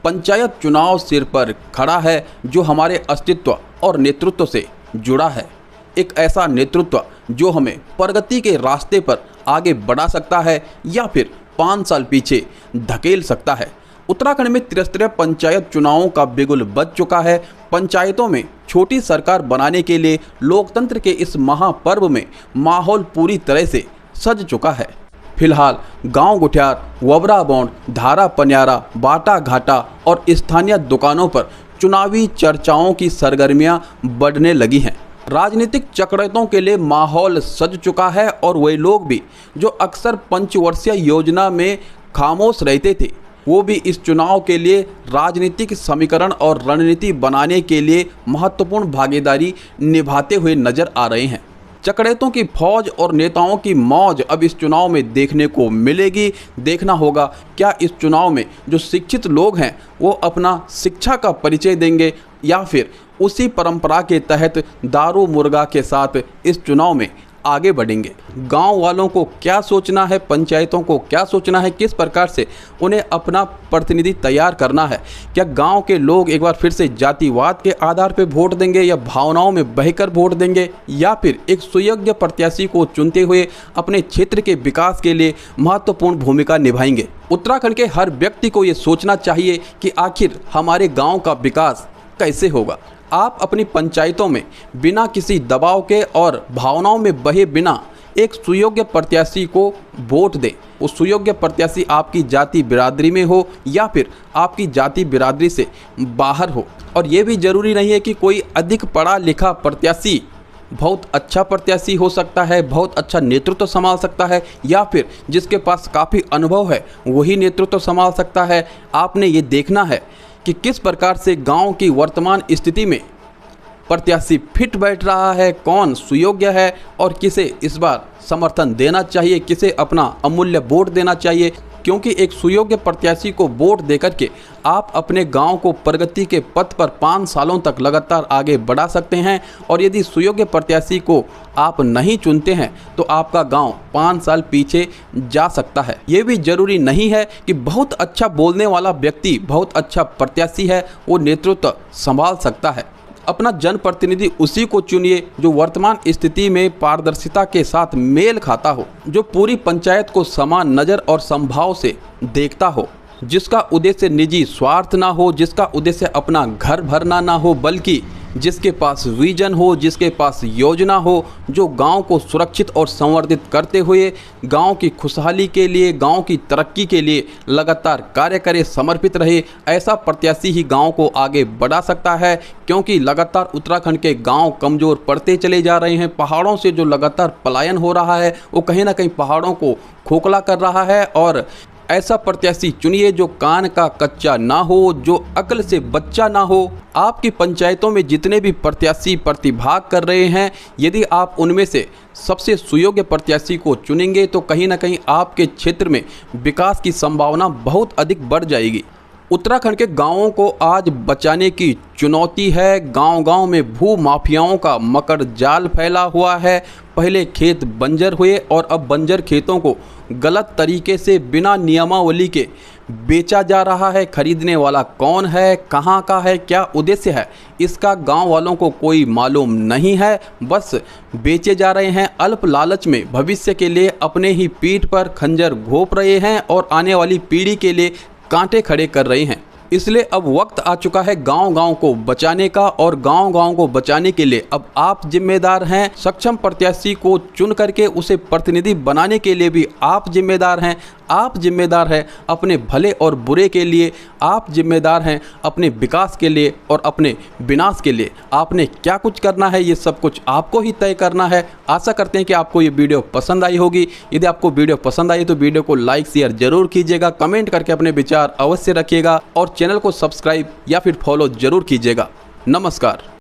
पंचायत चुनाव सिर पर खड़ा है जो हमारे अस्तित्व और नेतृत्व से जुड़ा है। एक ऐसा नेतृत्व जो हमें प्रगति के रास्ते पर आगे बढ़ा सकता है या फिर 5 साल पीछे धकेल सकता है। उत्तराखंड में त्रिस्तरीय पंचायत चुनावों का बिगुल बज चुका है। पंचायतों में छोटी सरकार बनाने के लिए लोकतंत्र के इस महापर्व में माहौल पूरी तरह से सज चुका है। फिलहाल गांव गुठियार, वबरा बौंड, धारा पन्यारा, बाटा घाटा और स्थानीय दुकानों पर चुनावी चर्चाओं की सरगर्मियां बढ़ने लगी हैं। राजनीतिक चक्रवातों के लिए माहौल सज चुका है और वे लोग भी जो अक्सर पंचवर्षीय योजना में खामोश रहते थे, वो भी इस चुनाव के लिए राजनीतिक समीकरण और रणनीति बनाने के लिए महत्वपूर्ण भागीदारी निभाते हुए नजर आ रहे हैं। चक्रेतों की फौज और नेताओं की मौज अब इस चुनाव में देखने को मिलेगी। देखना होगा क्या इस चुनाव में जो शिक्षित लोग हैं वो अपना शिक्षा का परिचय देंगे या फिर उसी परंपरा के तहत दारू मुर्गा के साथ इस चुनाव में आगे बढ़ेंगे। गांव वालों को क्या सोचना है, पंचायतों को क्या सोचना है, किस प्रकार से उन्हें अपना प्रतिनिधि तैयार करना है। क्या गांव के लोग एक बार फिर से जातिवाद के आधार पर वोट देंगे या भावनाओं में बहकर वोट देंगे या फिर एक सुयोग्य प्रत्याशी को चुनते हुए अपने क्षेत्र के विकास के लिए महत्वपूर्ण भूमिका निभाएंगे। उत्तराखंड के हर व्यक्ति को ये सोचना चाहिए कि आखिर हमारे गाँव का विकास कैसे होगा। आप अपनी पंचायतों में बिना किसी दबाव के और भावनाओं में बहे बिना एक सुयोग्य प्रत्याशी को वोट दें। वो सुयोग्य प्रत्याशी आपकी जाति बिरादरी में हो या फिर आपकी जाति बिरादरी से बाहर हो। और ये भी ज़रूरी नहीं है कि कोई अधिक पढ़ा लिखा प्रत्याशी बहुत अच्छा प्रत्याशी हो सकता है, बहुत अच्छा नेतृत्व संभाल सकता है या फिर जिसके पास काफ़ी अनुभव है वही नेतृत्व संभाल सकता है। आपने ये देखना है कि किस प्रकार से गांव की वर्तमान स्थिति में प्रत्याशी फिट बैठ रहा है, कौन सुयोग्य है और किसे इस बार समर्थन देना चाहिए, किसे अपना अमूल्य वोट देना चाहिए। क्योंकि एक सुयोग्य प्रत्याशी को वोट देकर के आप अपने गांव को प्रगति के पथ पर 5 सालों तक लगातार आगे बढ़ा सकते हैं। और यदि सुयोग्य प्रत्याशी को आप नहीं चुनते हैं तो आपका गांव 5 साल पीछे जा सकता है। ये भी जरूरी नहीं है कि बहुत अच्छा बोलने वाला व्यक्ति, बहुत अच्छा प्रत्याशी है, वो नेतृत्व संभाल सकता है। अपना जनप्रतिनिधि उसी को चुनिए जो वर्तमान स्थिति में पारदर्शिता के साथ मेल खाता हो, जो पूरी पंचायत को समान नज़र और संभाव से देखता हो, जिसका उद्देश्य निजी स्वार्थ ना हो, जिसका उद्देश्य अपना घर भरना ना हो, बल्कि जिसके पास विजन हो, जिसके पास योजना हो, जो गांव को सुरक्षित और संवर्धित करते हुए गांव की खुशहाली के लिए, गांव की तरक्की के लिए लगातार कार्य करे, समर्पित रहे। ऐसा प्रत्याशी ही गांव को आगे बढ़ा सकता है। क्योंकि लगातार उत्तराखंड के गांव कमज़ोर पड़ते चले जा रहे हैं। पहाड़ों से जो लगातार पलायन हो रहा है वो कहीं ना कहीं पहाड़ों को खोखला कर रहा है। और ऐसा प्रत्याशी चुनिए जो कान का कच्चा ना हो, जो अक्ल से बच्चा ना हो। आपकी पंचायतों में जितने भी प्रत्याशी प्रतिभाग कर रहे हैं, यदि आप उनमें से सबसे सुयोग्य प्रत्याशी को चुनेंगे तो कहीं ना कहीं आपके क्षेत्र में विकास की संभावना बहुत अधिक बढ़ जाएगी। उत्तराखंड के गांवों को आज बचाने की चुनौती है। गांव-गांव में भू माफियाओं का मकर जाल फैला हुआ है। पहले खेत बंजर हुए और अब बंजर खेतों को गलत तरीके से बिना नियमावली के बेचा जा रहा है। खरीदने वाला कौन है, कहां का है, क्या उद्देश्य है, इसका गांव वालों को कोई मालूम नहीं है। बस बेचे जा रहे हैं। अल्प लालच में भविष्य के लिए अपने ही पीठ पर खंजर घोंप रहे हैं और आने वाली पीढ़ी के लिए कांटे खड़े कर रहे हैं। इसलिए अब वक्त आ चुका है गांव-गांव को बचाने का। और गांव-गांव को बचाने के लिए अब आप जिम्मेदार हैं। सक्षम प्रत्याशी को चुन करके उसे प्रतिनिधि बनाने के लिए भी आप जिम्मेदार हैं। आप जिम्मेदार हैं अपने भले और बुरे के लिए, आप जिम्मेदार हैं अपने विकास के लिए और अपने विनाश के लिए। आपने क्या कुछ करना है ये सब कुछ आपको ही तय करना है। आशा करते हैं कि आपको ये वीडियो पसंद आई होगी। यदि आपको वीडियो पसंद आई तो वीडियो को लाइक शेयर जरूर कीजिएगा, कमेंट करके अपने विचार अवश्य रखिएगा और चैनल को सब्सक्राइब या फिर फॉलो जरूर कीजिएगा। नमस्कार।